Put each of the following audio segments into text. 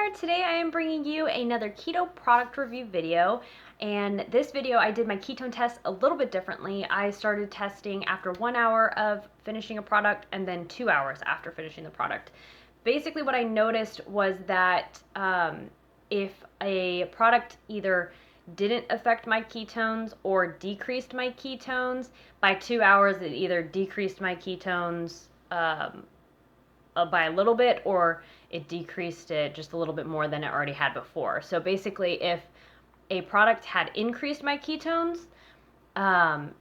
there! Today I am bringing you another keto product review video, and this video I did my ketone test a little bit differently. I started testing after 1 hour of finishing a product and then 2 hours after finishing the product. Basically what I noticed was that if a product either didn't affect my ketones or decreased my ketones, by 2 hours it either decreased my ketones by a little bit, or it decreased it just a little bit more than it already had before. So basically, if a product had increased my ketones,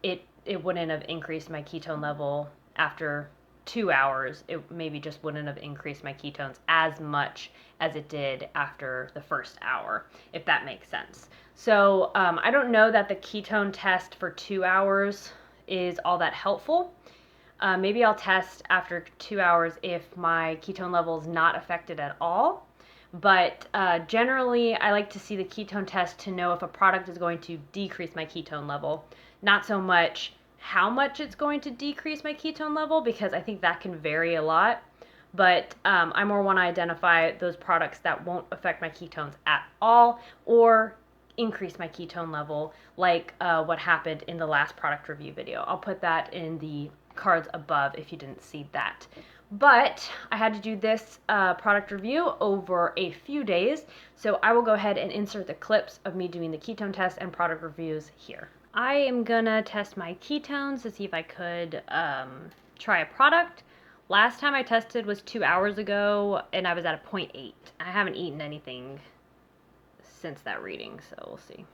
it wouldn't have increased my ketone level after 2 hours. It maybe just wouldn't have increased my ketones as much as it did after the first hour, if that makes sense. So I don't know that the ketone test for 2 hours is all that helpful. Maybe I'll test after 2 hours if my ketone level is not affected at all. But generally, I like to see the ketone test to know if a product is going to decrease my ketone level. Not so much how much it's going to decrease my ketone level, because I think that can vary a lot. But I more want to identify those products that won't affect my ketones at all or increase my ketone level, like what happened in the last product review video. I'll put that in the cards above if you didn't see that. But I had to do this product review over a few days, so I will go ahead and insert the clips of me doing the ketone test and product reviews here. I am gonna test my ketones to see if I could try a product. Last time I tested was 2 hours ago, and I was at a 0.8. I haven't eaten anything since that reading, so we'll see.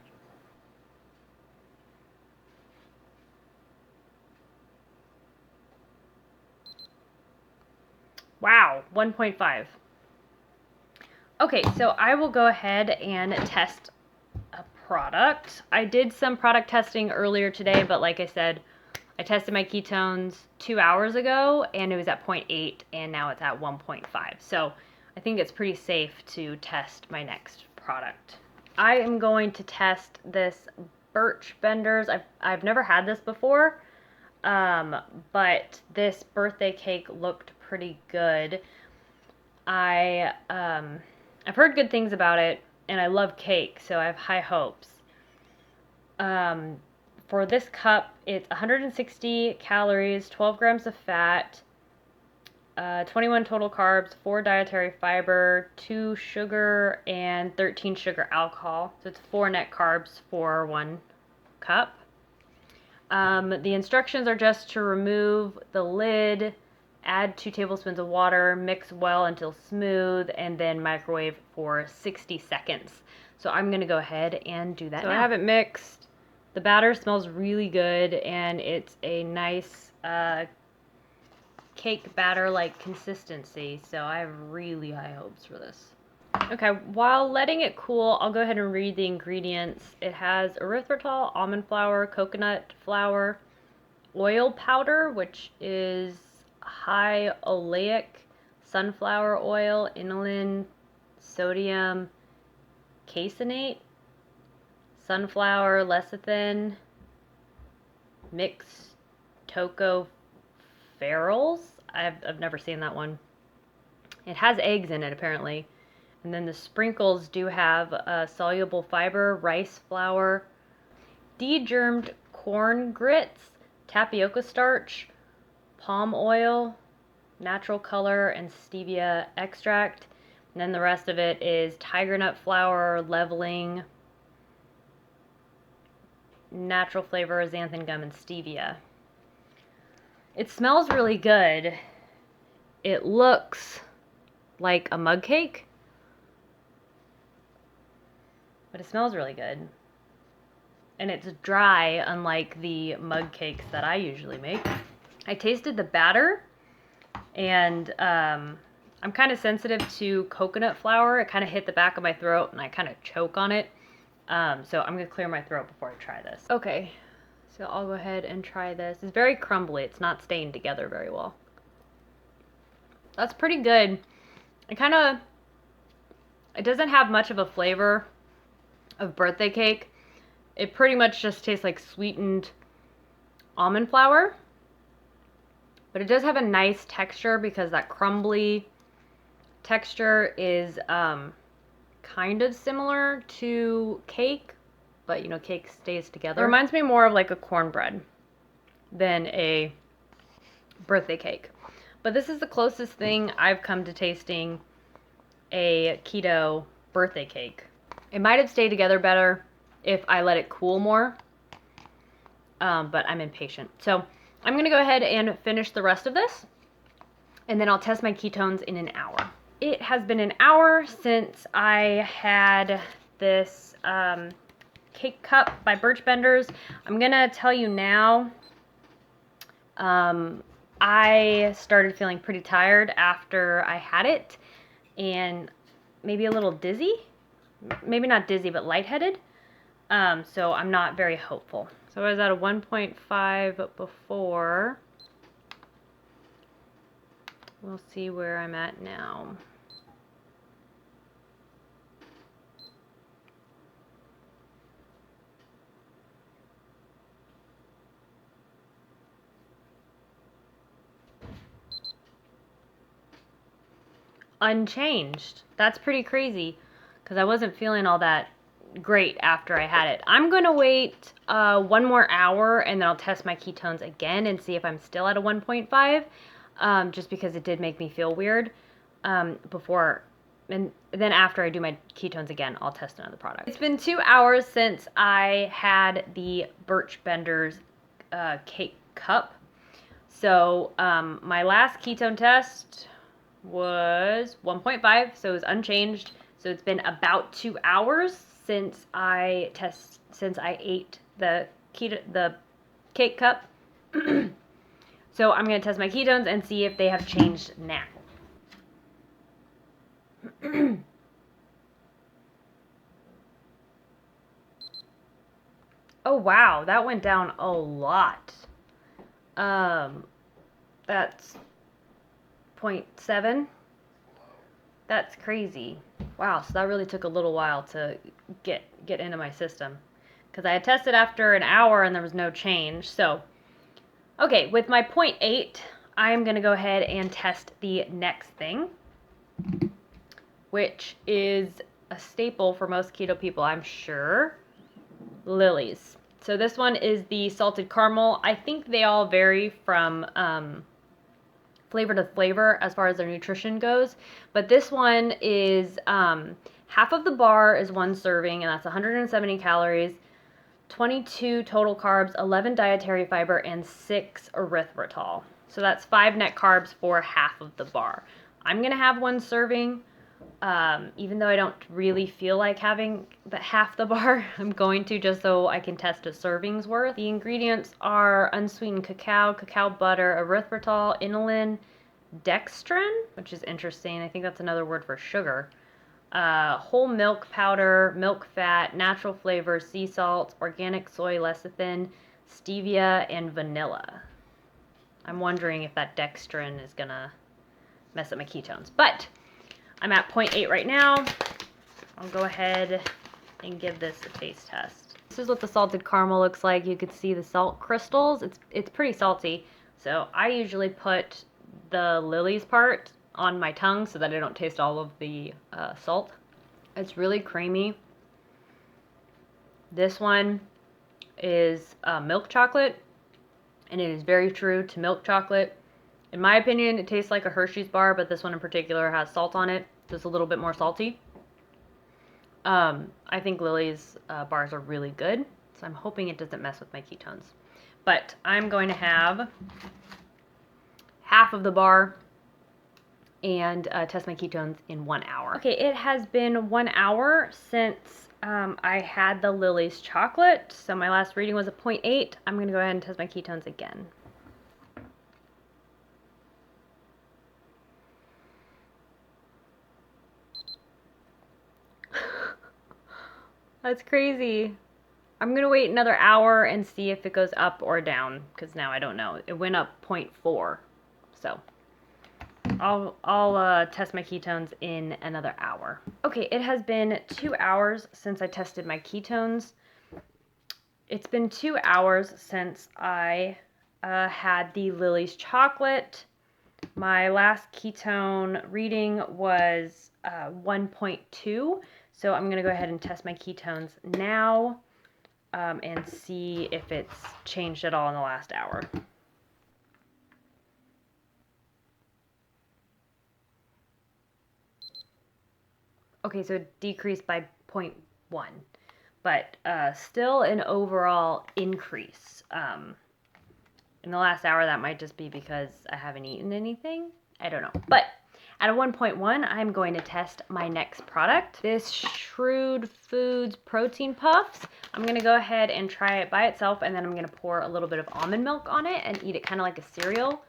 Wow, 1.5. Okay, so I will go ahead and test a product. I did some product testing earlier today, but like I said, I tested my ketones 2 hours ago and it was at 0.8, and now it's at 1.5. So I think it's pretty safe to test my next product. I am going to test this Birch Benders. I've never had this before, but this birthday cake looked pretty good. I've heard good things about it, and I love cake, so I have high hopes. For this cup, it's 160 calories, 12 grams of fat, 21 total carbs, 4 dietary fiber, 2 sugar, and 13 sugar alcohol. So it's 4 net carbs for 1 cup. The instructions are just to remove the lid, add 2 tablespoons of water, mix well until smooth, and then microwave for 60 seconds. So I'm going to go ahead and do that now. I have it mixed. The batter smells really good, and it's a nice cake batter-like consistency, so I have really high hopes for this. Okay, while letting it cool, I'll go ahead and read the ingredients. It has erythritol, almond flour, coconut flour, oil powder, which is high oleic sunflower oil, inulin, sodium caseinate, sunflower lecithin, mixed tocopherols. I've never seen that one. It has eggs in it apparently. And then the sprinkles do have soluble fiber, rice flour, degermed corn grits, tapioca starch, palm oil, natural color, and stevia extract. And then the rest of it is tiger nut flour, leveling, natural flavor, xanthan gum, and stevia. It smells really good. It looks like a mug cake, but it smells really good. And it's dry, unlike the mug cakes that I usually make. I tasted the batter, and I'm kind of sensitive to coconut flour. It kind of hit the back of my throat, and I kind of choke on it. So I'm going to clear my throat before I try this. Okay, so I'll go ahead and try this. It's very crumbly. It's not staying together very well. That's pretty good. It doesn't have much of a flavor of birthday cake. It pretty much just tastes like sweetened almond flour. But it does have a nice texture because that crumbly texture is kind of similar to cake, but you know, cake stays together. It reminds me more of like a cornbread than a birthday cake. But this is the closest thing I've come to tasting a keto birthday cake. It might have stayed together better if I let it cool more, but I'm impatient. So I'm gonna go ahead and finish the rest of this, and then I'll test my ketones in an hour. It has been an hour since I had this cake cup by Birch Benders. I'm gonna tell you now, I started feeling pretty tired after I had it, and maybe a little dizzy. Maybe not dizzy, but lightheaded. So I'm not very hopeful. So I was at a 1.5 before. We'll see where I'm at now. Unchanged. That's pretty crazy because I wasn't feeling all that great after I had it. I'm going to wait 1 more hour and then I'll test my ketones again and see if I'm still at a 1.5, just because it did make me feel weird before. And then after I do my ketones again, I'll test another product. It's been 2 hours since I had the Birch Benders cake cup. So my last ketone test was 1.5, so it was unchanged. So it's been about 2 hours since I ate the cake cup. So I'm gonna test my ketones and see if they have changed now. Oh wow, that went down a lot. That's 0.7. That's crazy. Wow, so that really took a little while to get into my system, because I had tested after an hour and there was no change. So, okay, with my 0.8, I'm going to go ahead and test the next thing, which is a staple for most keto people, I'm sure, Lilly's. So this one is the salted caramel. I think they all vary from flavor to flavor as far as their nutrition goes, but this one is half of the bar is 1 serving, and that's 170 calories, 22 total carbs, 11 dietary fiber, and 6 erythritol. So that's 5 net carbs for half of the bar. I'm gonna have 1 serving, even though I don't really feel like having half the bar. I'm going to, just so I can test a serving's worth. The ingredients are unsweetened cacao, cacao butter, erythritol, inulin, dextrin, which is interesting. I think that's another word for sugar. Whole milk powder, milk fat, natural flavors, sea salt, organic soy lecithin, stevia, and vanilla. I'm wondering if that dextrin is gonna mess up my ketones, but I'm at 0.8 right now. I'll go ahead and give this a taste test. This is what the salted caramel looks like. You could see the salt crystals. It's pretty salty. So I usually put the Lilly's part on my tongue so that I don't taste all of the salt. It's really creamy. This one is milk chocolate, and it is very true to milk chocolate. In my opinion, it tastes like a Hershey's bar, but this one in particular has salt on it. Just a little bit more salty. I think Lilly's bars are really good, so I'm hoping it doesn't mess with my ketones. But I'm going to have half of the bar and test my ketones in 1 hour. Okay, it has been 1 hour since I had the Lilly's chocolate, so my last reading was a 0.8. I'm going to go ahead and test my ketones again. That's crazy. I'm going to wait another hour and see if it goes up or down, because now I don't know. It went up 0.4, so I'll test my ketones in another hour. Okay, it has been 2 hours since I tested my ketones. It's been 2 hours since I had the Lilly's chocolate. My last ketone reading was 1.2. So I'm going to go ahead and test my ketones now and see if it's changed at all in the last hour. Okay, so it decreased by 0.1, but still an overall increase. In the last hour, that might just be because I haven't eaten anything. I don't know. But at a 1.1, I'm going to test my next product. This Shrewd Foods Protein Puffs. I'm going to go ahead and try it by itself, and then I'm going to pour a little bit of almond milk on it and eat it kind of like a cereal.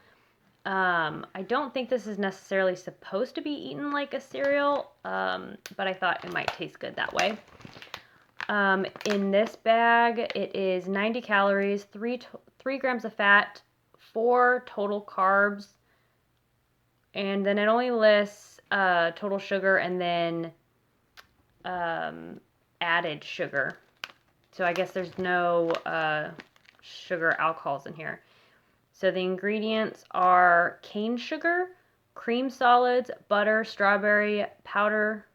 I don't think this is necessarily supposed to be eaten like a cereal, but I thought it might taste good that way. In this bag, it is 90 calories, 3 grams of fat, 4 total carbs, and then it only lists total sugar and then added sugar. So I guess there's no sugar alcohols in here. So the ingredients are cane sugar, cream solids, butter, strawberry powder,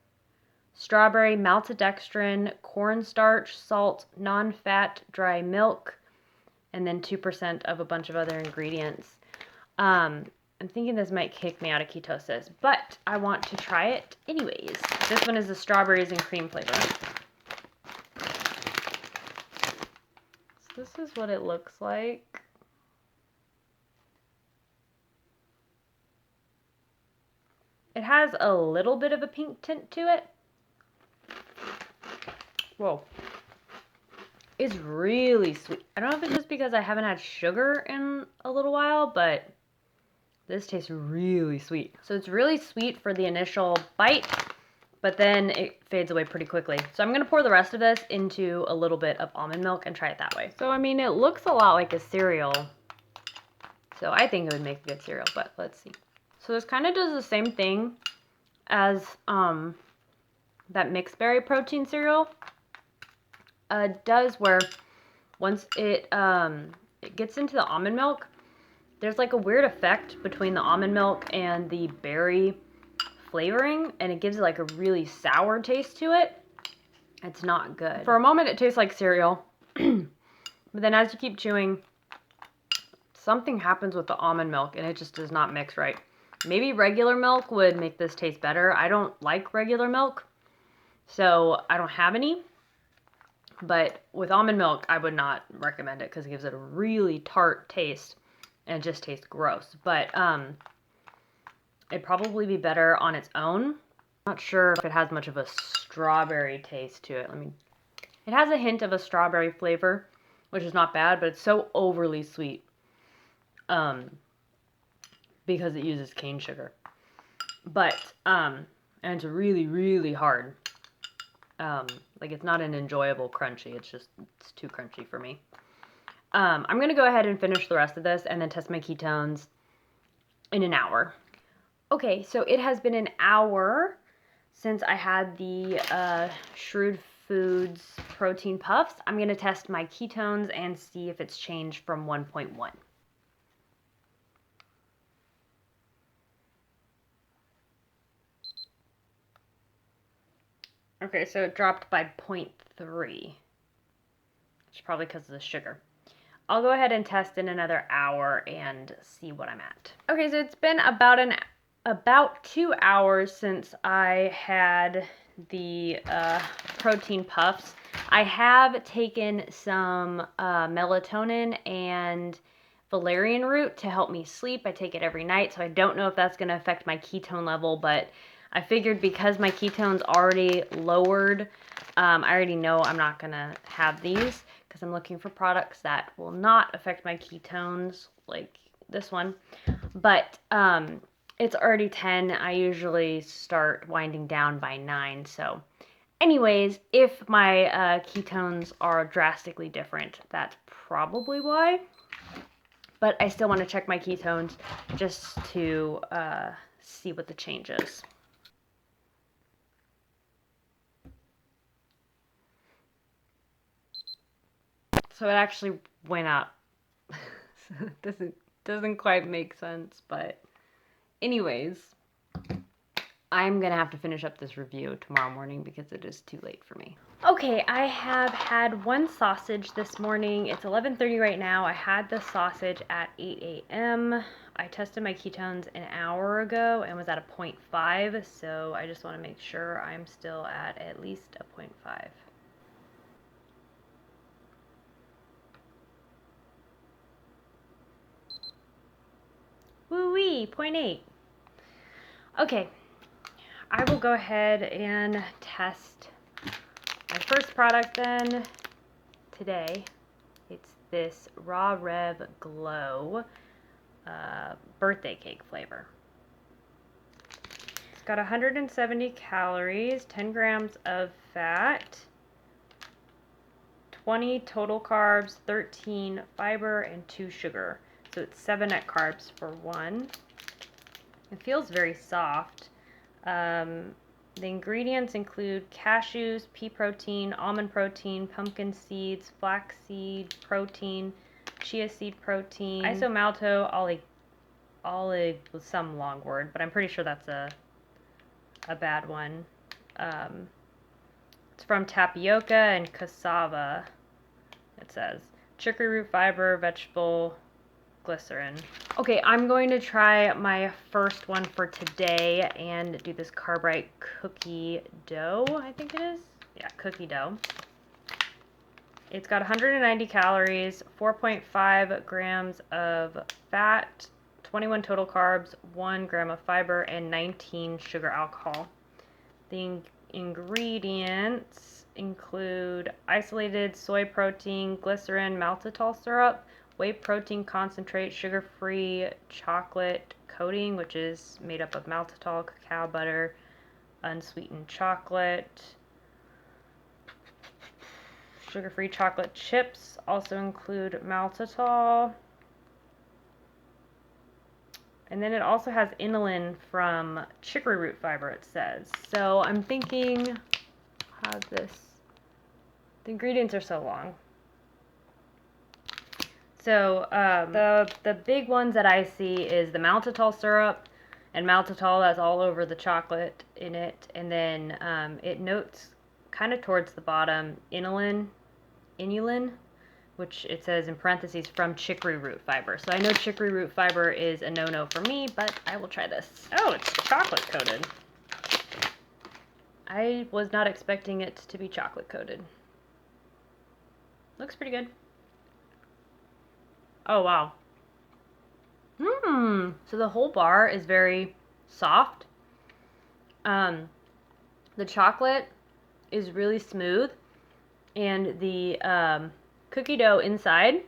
strawberry maltodextrin, cornstarch, salt, non-fat dry milk, and then 2% of a bunch of other ingredients. I'm thinking this might kick me out of ketosis, but I want to try it anyways. This one is the strawberries and cream flavor. So this is what it looks like. It has a little bit of a pink tint to it. Whoa. It's really sweet. I don't know if it's just because I haven't had sugar in a little while, but this tastes really sweet. So it's really sweet for the initial bite, but then it fades away pretty quickly. So I'm going to pour the rest of this into a little bit of almond milk and try it that way. So, I mean, it looks a lot like a cereal. So I think it would make a good cereal, but let's see. So this kind of does the same thing as that mixed berry protein cereal does, where once it gets into the almond milk, there's like a weird effect between the almond milk and the berry flavoring, and it gives it like a really sour taste to it. It's not good. For a moment, it tastes like cereal, but then as you keep chewing, something happens with the almond milk, and it just does not mix right. Maybe regular milk would make this taste better. I don't like regular milk, so I don't have any. But with almond milk, I would not recommend it because it gives it a really tart taste and it just tastes gross. But it'd probably be better on its own. I'm not sure if it has much of a strawberry taste to it. It has a hint of a strawberry flavor, which is not bad, but it's so overly sweet because it uses cane sugar. But, and it's really, really hard. Like, it's not an enjoyable crunchy. It's too crunchy for me. I'm going to go ahead and finish the rest of this and then test my ketones in an hour. Okay, so it has been an hour since I had the Shrewd Foods Protein Puffs. I'm going to test my ketones and see if it's changed from 1.1. Okay, so it dropped by 0.3, which is probably because of the sugar. I'll go ahead and test in another hour and see what I'm at. Okay, so it's been about 2 hours since I had the protein puffs. I have taken some melatonin and valerian root to help me sleep. I take it every night, so I don't know if that's going to affect my ketone level, but I figured because my ketones already lowered, I already know I'm not going to have these because I'm looking for products that will not affect my ketones like this one. But it's already 10. I usually start winding down by 9. So anyways, if my ketones are drastically different, that's probably why. But I still want to check my ketones just to see what the change is. So it actually went up. It doesn't quite make sense, but anyways, I'm gonna have to finish up this review tomorrow morning because it is too late for me. Okay, I have had one sausage this morning. It's 11:30 right now. I had the sausage at 8 a.m. I tested my ketones an hour ago and was at a 0.5, so I just want to make sure I'm still at least a 0.5. Woo-wee, 0.8. Okay, I will go ahead and test my first product then today. It's this Raw Rev Glow birthday cake flavor. It's got 170 calories, 10 grams of fat, 20 total carbs, 13 fiber, and 2 sugar. So it's 7 net carbs for 1. It feels very soft. The ingredients include cashews, pea protein, almond protein, pumpkin seeds, flaxseed protein, chia seed protein, isomalto olive with some long word, but I'm pretty sure that's a bad one. It's from tapioca and cassava, it says. Chicory root fiber, vegetable glycerin. Okay, I'm going to try my first one for today and do this CarbRite cookie dough, I think it is. Yeah, cookie dough. It's got 190 calories, 4.5 grams of fat, 21 total carbs, 1 gram of fiber, and 19 sugar alcohol. The ingredients include isolated soy protein, glycerin, maltitol syrup, whey protein concentrate, sugar-free chocolate coating, which is made up of maltitol, cacao butter, unsweetened chocolate. Sugar-free chocolate chips also include maltitol. And then it also has inulin from chicory root fiber, it says. So I'm thinking, how's this? The ingredients are so long. So the big ones that I see is the maltitol syrup, and maltitol that's all over the chocolate in it. And then it notes kind of towards the bottom inulin, which it says in parentheses from chicory root fiber. So I know chicory root fiber is a no-no for me, but I will try this. Oh, it's chocolate coated. I was not expecting it to be chocolate coated. Looks pretty good. Oh, wow. So the whole bar is very soft. The chocolate is really smooth, and the cookie dough inside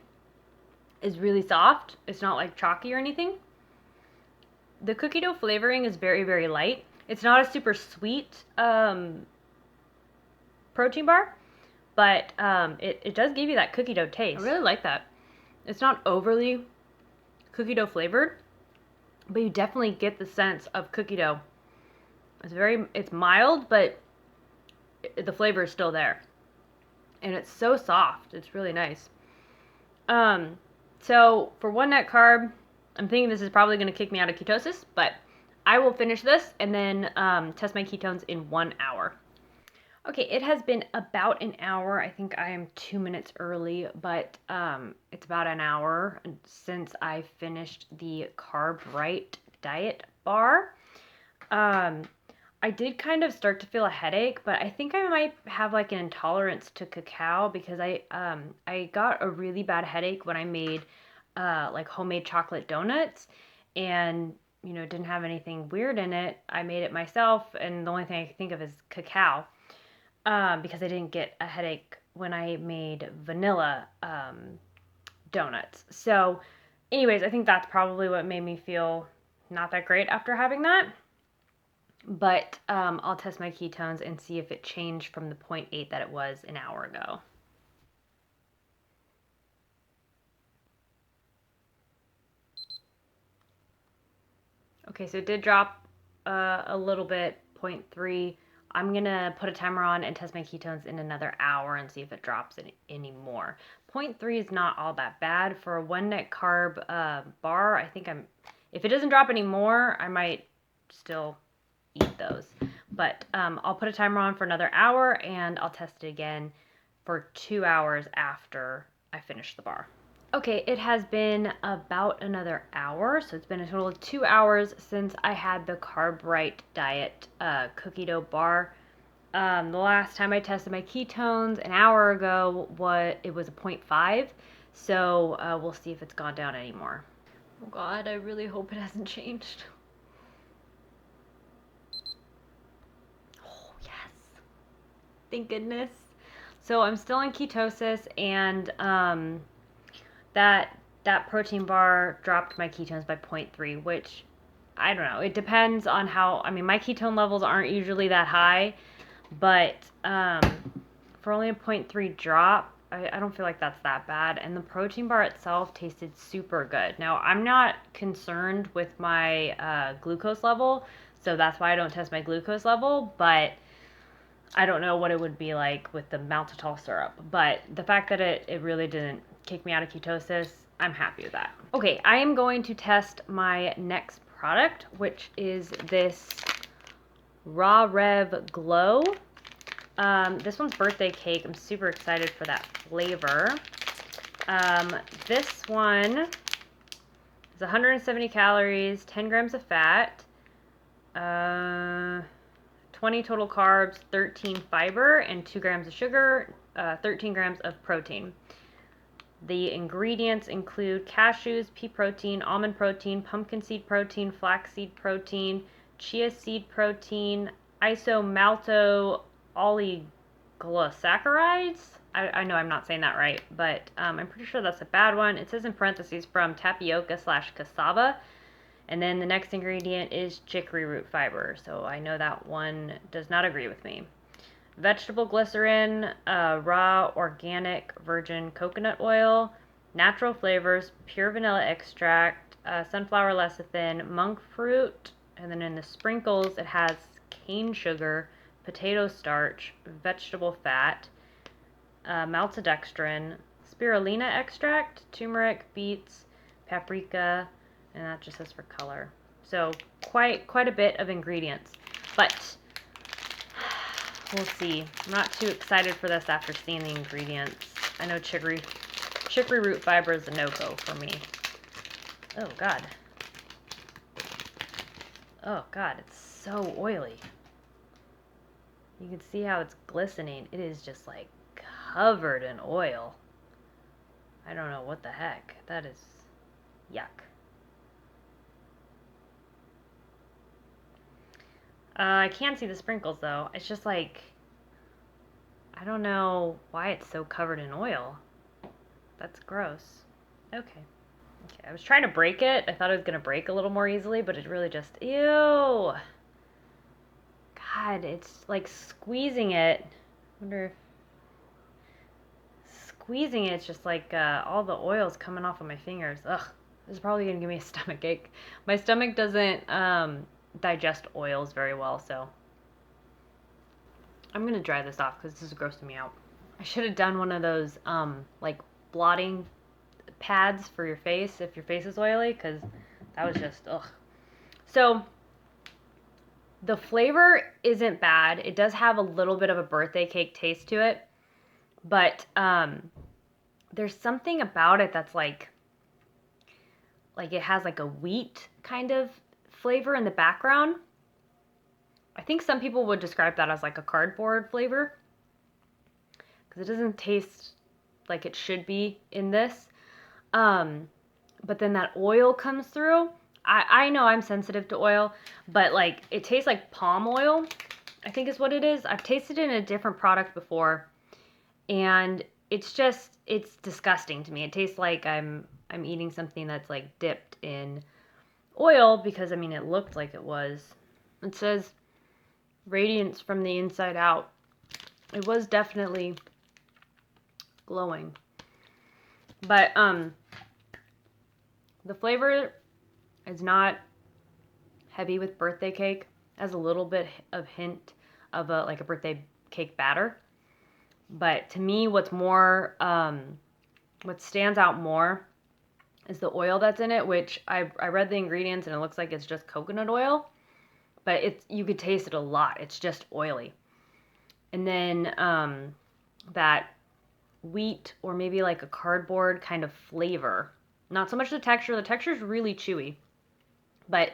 is really soft. It's not like chalky or anything. The cookie dough flavoring is very, very light. It's not a super sweet protein bar, but it does give you that cookie dough taste. I really like that. It's not overly cookie dough flavored, but you definitely get the sense of cookie dough. It's mild, but the flavor is still there. And it's so soft. It's really nice. So for 1 net carb, I'm thinking this is probably going to kick me out of ketosis, but I will finish this and then test my ketones in 1 hour. Okay, it has been about an hour. I think I am 2 minutes early, but it's about an hour since I finished the CarbRite Diet bar. I did kind of start to feel a headache, but I think I might have like an intolerance to cacao because I got a really bad headache when I made like homemade chocolate donuts, and you know, didn't have anything weird in it. I made it myself, and the only thing I can think of is cacao. Because I didn't get a headache when I made vanilla donuts. So anyways, I think that's probably what made me feel not that great after having that. But I'll test my ketones and see if it changed from the 0.8 that it was an hour ago. Okay, so it did drop a little bit, 0.3. I'm going to put a timer on and test my ketones in another hour and see if it drops any more. 0.3 is not all that bad. For a 1 net carb bar, I think if it doesn't drop any more, I might still eat those. But I'll put a timer on for another hour, and I'll test it again for 2 hours after I finish the bar. Okay, it has been about another hour, so it's been a total of 2 hours since I had the CarbRite Diet cookie dough bar. The last time I tested my ketones an hour ago, it was a 0.5, so we'll see if it's gone down anymore. Oh God, I really hope it hasn't changed. Oh yes, thank goodness. So I'm still in ketosis, and that protein bar dropped my ketones by 0.3, which I don't know. It depends on how, I mean, my ketone levels aren't usually that high, but for only a 0.3 drop, I don't feel like that's that bad. And the protein bar itself tasted super good. Now, I'm not concerned with my glucose level, so that's why I don't test my glucose level, but I don't know what it would be like with the maltitol syrup. But the fact that it really didn't kick me out of ketosis, I'm happy with that. Okay, I am going to test my next product, which is this Raw Rev Glow. This one's birthday cake. I'm super excited for that flavor. This one is 170 calories, 10 grams of fat, 20 total carbs, 13 fiber, and 2 grams of sugar, 13 grams of protein. The ingredients include cashews, pea protein, almond protein, pumpkin seed protein, flaxseed protein, chia seed protein, isomalto oligosaccharides. I know I'm not saying that right, but I'm pretty sure that's a bad one. It says in parentheses from tapioca/cassava. And then the next ingredient is chicory root fiber. So I know that one does not agree with me. Vegetable glycerin, raw organic virgin coconut oil, natural flavors, pure vanilla extract, sunflower lecithin, monk fruit, and then in the sprinkles it has cane sugar, potato starch, vegetable fat, maltodextrin, spirulina extract, turmeric, beets, paprika, and that just says for color. So quite a bit of ingredients, but we'll see. I'm not too excited for this after seeing the ingredients. I know chicory root fiber is a no-go for me. Oh God. Oh God, it's so oily. You can see how it's glistening. It is just like covered in oil. I don't know what the heck. That is yuck. I can see the sprinkles though. It's just like, I don't know why it's so covered in oil. That's gross. Okay. Okay, I was trying to break it. I thought it was going to break a little more easily, but it really just, ew. God, it's like squeezing it. I wonder if squeezing it's just like all the oil's coming off of my fingers. Ugh, this is probably going to give me a stomach ache. My stomach doesn't digest oils very well, so I'm going to dry this off because this is grossing me out. I should have done one of those like blotting pads for your face if your face is oily, because that was just ugh. So the flavor isn't bad. It does have a little bit of a birthday cake taste to it, but there's something about it that's like it has like a wheat kind of flavor in the background. I think some people would describe that as like a cardboard flavor, because it doesn't taste like it should be in this. But then that oil comes through. I know I'm sensitive to oil, but like it tastes like palm oil, I think is what it is. I've tasted it in a different product before, and it's disgusting to me. It tastes like I'm eating something that's like dipped in oil, because I mean it looked like it was. It says radiance from the inside out. It was definitely glowing. But the flavor is not heavy with birthday cake. It has a little bit of hint of a birthday cake batter. But to me, what stands out more is the oil that's in it, which I read the ingredients and it looks like it's just coconut oil. but you could taste it a lot. It's just oily. And then that wheat or maybe like a cardboard kind of flavor. Not so much the texture. The texture is really chewy. But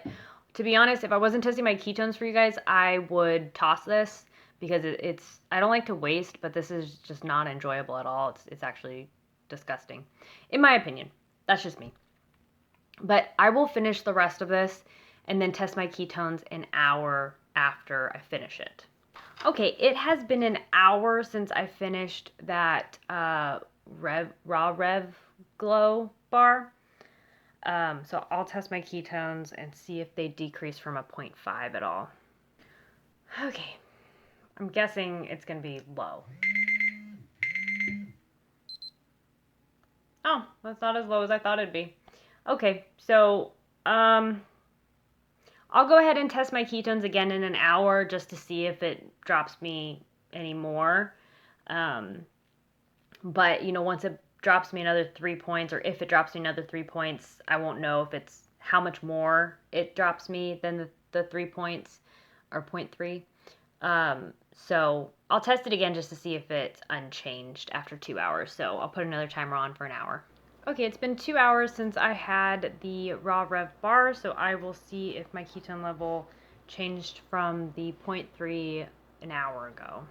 to be honest, if I wasn't testing my ketones for you guys, I would toss this because it's I don't like to waste, but this is just not enjoyable at all. It's actually disgusting, in my opinion. That's just me. But I will finish the rest of this and then test my ketones an hour after I finish it. Okay, it has been an hour since I finished that Raw Rev Glow bar. So I'll test my ketones and see if they decrease from a 0.5 at all. Okay, I'm guessing it's going to be low. Oh, that's not as low as I thought it'd be. Okay, so I'll go ahead and test my ketones again in an hour just to see if it drops me any more. But, you know, once it drops me another 3 points, or if it drops me another 3 points, I won't know if it's how much more it drops me than the 3 points or 0.3. So I'll test it again just to see if it's unchanged after 2 hours. So I'll put another timer on for an hour. Okay, it's been 2 hours since I had the Raw Rev bar, so I will see if my ketone level changed from the 0.3 an hour ago.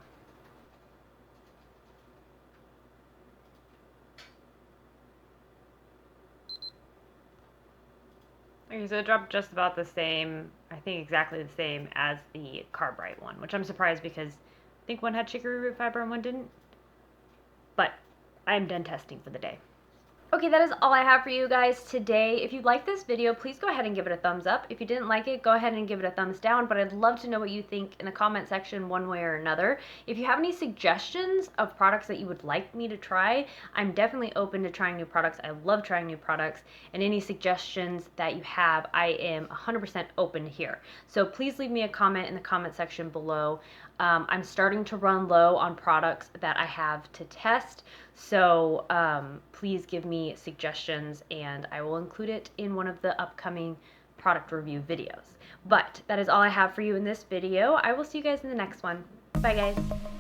Okay, so it dropped just about the same, I think exactly the same as the CarbRite one, which I'm surprised because I think one had chicory root fiber and one didn't. But I'm done testing for the day. Okay, that is all I have for you guys today. If you like this video, please go ahead and give it a thumbs up. If you didn't like it, go ahead and give it a thumbs down, but I'd love to know what you think in the comment section one way or another. If you have any suggestions of products that you would like me to try, I'm definitely open to trying new products. I love trying new products, and any suggestions that you have, I am 100% open to hear. So please leave me a comment in the comment section below. I'm starting to run low on products that I have to test, so please give me suggestions and I will include it in one of the upcoming product review videos. But that is all I have for you in this video. I will see you guys in the next one. Bye guys.